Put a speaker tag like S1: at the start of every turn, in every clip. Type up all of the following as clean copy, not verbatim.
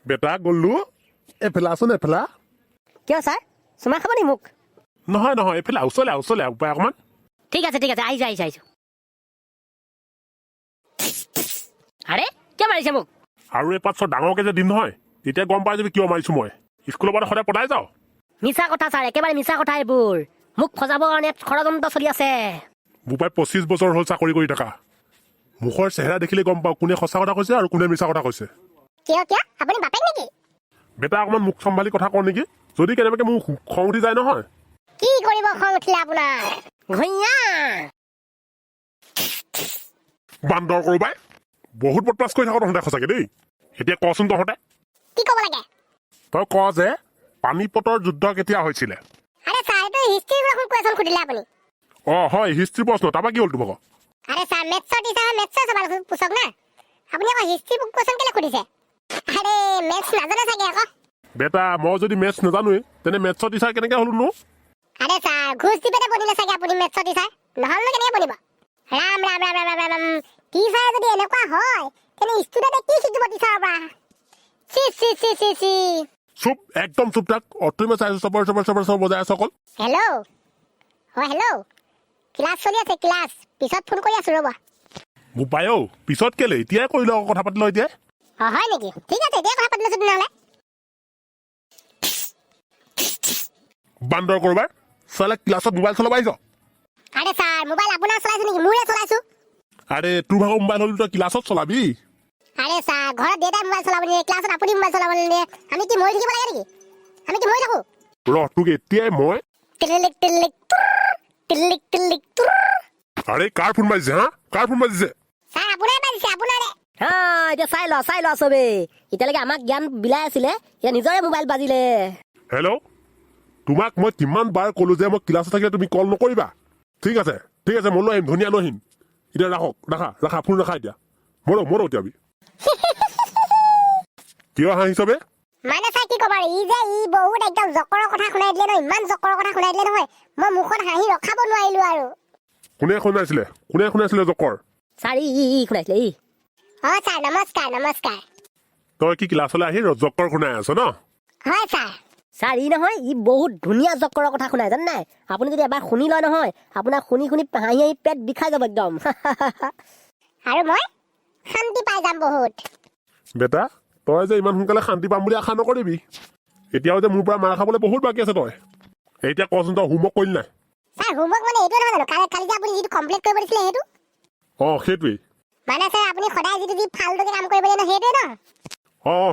S1: বেটা গল্লু এফালে আছো নে এফালে
S2: কিয় ছাৰ চুমা খাব নি মোক
S1: নহয় নহয় এফালে ওচৰলে উপায় অকণমান
S2: ঠিক আছে আহিছোঁ আৰে কিয় মাৰিছে মোক
S1: আৰু এপাত ডাঙৰকে যে দিম নহয় তেতিয়া গম পাই যাবি কিয় মাৰিছো মই স্কুলৰ পৰা সদায় পঠাই যাওঁ
S2: মিছা কথা ছাৰ একেবাৰে মিছা কথা এইবোৰ মোক খজাবৰ কাৰণে ষড়যন্ত্ৰ চলি আছে
S1: বোপাই 25 বছৰ হ'ল চাকৰি কৰি থকা মুখৰ চেহেৰা দেখিলে গম পাওঁ কোনে সঁচা কথা কৈছে আৰু কোনে মিছা কথা কৈছে
S2: কিয় আপুনি বাপেক নেকি
S1: বেটা অকণমান মুখ চম্ভালি কথা কওঁ নেকি যদি কেনেবাকে মোৰ খং উঠি যায় নহয়
S2: কি কৰিব খং উঠিলে আপোনাৰ ঘৈয়া
S1: বান্দৰ কৰোবাই বহুত বদমাছ কৰি থাকো তহঁতে সঁচাকে দেই এতিয়া কচোন তহঁতে
S2: কি ক'ব লাগে
S1: তই ক যে পানীপতৰ যুদ্ধ কেতিয়া হৈছিলে
S2: আৰে ছাৰ এইটো হিষ্ট্ৰীৰ এখন কুৱেশ্যন সুধিলে আপুনি
S1: হয় হিষ্ট্ৰী প্ৰশ্ন তাৰপৰা কি হ'ল তোমাক
S2: আৰে ছাৰ মেথছৰ টিচাৰ মেথছৰ সবাই পুছক না আপুনি আকৌ হিষ্ট্ৰী কুৱেশ্যন কেলে সুধিছে আৰে মেথছ নাজানে চাগে আকৌ
S1: বেটা মই যদি মেথছ নাজানোৱেই তেনে মেথছৰ টিচাৰ কেনেকৈ হ'লো নো
S2: আৰে ছাৰ ঘুষ দি পেলাই বনিলে চাগে আপুনি মেথছৰ টিচাৰ নহ'লে কেনেকৈ বনিব ৰাম ৰাম ৰাম ৰাম ৰাম টিচাৰ যদি এনেকুৱা হয় তেনে ষ্টুডেণ্টে কি শিকিব টিচাৰৰ পৰা চি
S1: চুপ একদম চুপ থাক অট্ৰিমে চাইছো চবৰ বজাই আছ অকল
S2: হেল্ল' ক্লাছ চলি আছে ক্লাছ পিছত ফোন কৰি আছো ৰ'ব
S1: বোপাই পিছত কেলে এতিয়াই কৰিলো আকৌ কথা পাতিলো এতিয়া
S2: হয় নেকি ঠিক আছে এতিয়া কথা পাতি লৈছো তেনেহ'লে
S1: বান্দৰ কৰোবাৰ চালে ক্লাছত মোবাইল চলাব আহিছ
S2: আৰে ছাৰ মোবাইল আপোনাৰ চলাইছো নেকি মোৰে চলাইছো
S1: আৰে তোৰ ভাগৰ মোবাইল হ'লে তই ক্লাছত চলাবি
S2: আৰে ছাৰ ঘৰত দেউতাই মোবাইল চলাব নিদিয়ে ক্লাছত আপুনি মোবাইল চলাব নিদিয়ে আমি কি মৰি থাকিব লাগে নেকি আমি কি মৰি থাকো
S1: তোক এতিয়াই মই আৰে কাৰ ফোন বাজিছে কাৰ ফোন বাজিছে
S2: ছাৰ আপোনাৰে বাজিছে আপোনাৰে এতিয়া চাই ল চবে এতিয়ালৈকে আমাক জ্ঞান বিলাই আছিলে এতিয়া নিজৰে মোবাইল বাজিলে
S1: হেল্ল' তোমাক মই কিমান বাৰ ক'লো যে মই ক্লাছত থাকিলে তুমি কল নকৰিবা ঠিক আছে মই লৈ আহিম ধুনীয়া লৈ আহিম এতিয়া ৰাখা ফোন ৰাখা এতিয়া মৰো এতিয়া কিয় হাঁহিছ বে
S2: মানে ছাৰ কি ক'ব ই বহুত একদম জকৰৰ কথা শুনাই দিলে নহয় ইমান জকৰৰ কথা শুনাই দিলে নহয় মই মুখত হাঁহি ৰখাব নোৱাৰিলো আৰু
S1: কোনে শুনাইছিলে জকৰ
S2: ছাৰ ই শুনাইছিলে ছাৰ নমস্কাৰ
S1: তই কি ক্লাছলৈ আহি জকৰ শুনাই আছ ন
S2: হয় ছাৰ ই নহয় ই বহুত ধুনীয়া জকৰৰ কথা শুনাই জানে নাই আপুনি যদি এবাৰ শুনি লয় নহয় আপোনাক শুনি হাঁহি পেট বিষাই যাব একদম আৰু মই শান্তি পাই যাম বহুত
S1: বেটা তই যে ইমান সোনকালে শান্তি পাম বুলি আশা নকৰিবি এতিয়াও যে মোৰ পৰা মাৰ খাবলৈ বহুত বাকী আছে তই এতিয়া কচোন তই হোমৱৰ্ক কৰিলি নাই
S2: ছাৰ হোমৱৰ্ক মানে এইটো নহয় জানো কালি যে আপুনি যিটো কমপ্লিট কৰিব দিছিলে সেইটো
S1: সেইটোৱেই
S2: মানে ছাৰ আপুনি সদায় যি ফাল্টুকে কাম কৰিব দিয়ে ন সেইটোৱে ন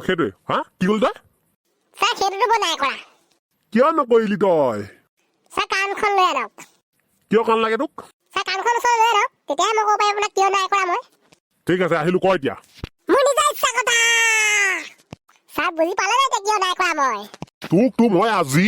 S1: সেইটোৱেই কি হ'ল তই
S2: ছাৰ সেইটোতো মই নাই কৰা
S1: কিয় নকৰিলি তই
S2: ছাৰ কাণখন লৈ আনক
S1: কিয় কাণ লাগে তোক
S2: ছাৰ কাণখন ওচৰত লৈ আনক তেতিয়াহে মই ক'ব পাৰিম আপোনাক কিয় নাই কৰা মই
S1: ঠিক আছে আহিলো ক এতিয়া
S2: মোৰ নিজৰ ইচ্ছা কথা ছাৰ বুজি পালে নে কিয় নাই কৰা মই
S1: তোক মই আজি